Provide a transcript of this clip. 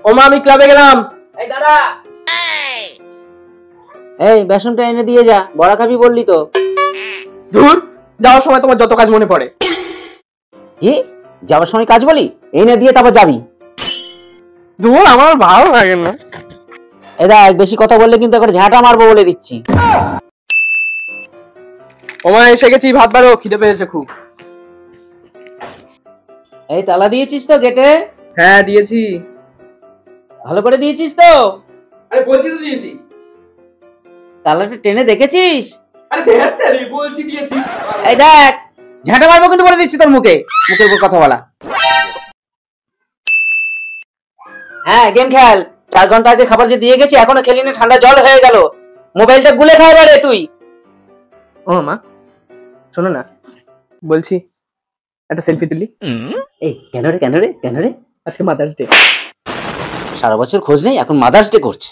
ও মা আমি ক্লাবে গেলাম। এই দাঁড়া, এই বেসনটা এনে দিয়ে যা, বড়া খাবি বললি তো। ধুর, যাওয়ার সময় তোমার যত কাজ মনে পড়ে। কি যাওয়ার সময় কাজ বলি? এনে দিয়ে তারপর যাবি? ধুর, আমার ভালো লাগে না। এই দেখ, বেশি কথা বললে কিন্তু একটা ঝাঁটা মারবো বলে দিচ্ছি। ও মা এসে গেছি, ভাত বাড়ো, খিদে পেয়েছে খুব। এই তালা দিয়েছিস তো গেটে? হ্যাঁ দিয়েছি। ভালো করে দিয়েছিস তো? আরে বলছি তো দিয়েছি। তালাটা টেনে দেখেছিস? আরে দেখ বলছি দিয়েছি। এই দেখ, ঝাঁটা মারবো কিন্তু বলে দিচ্ছি তোর মুখে, মুখের উপর কথা বলা। হ্যাঁ গেম খেল, 4 ঘন্টা আগে খাবার যে দিয়ে গেছি এখনো খেলি না, ঠান্ডা জল হয়ে গেল। মোবাইলটা গুলে খাই রে তুই। ও মা শোনো না, বলছি একটা সেলফি তুলি। এই কেন রে? আজকে মাদার্স ডে। সারা বছর খোঁজ নেই, এখন মাদার্স ডে করছে।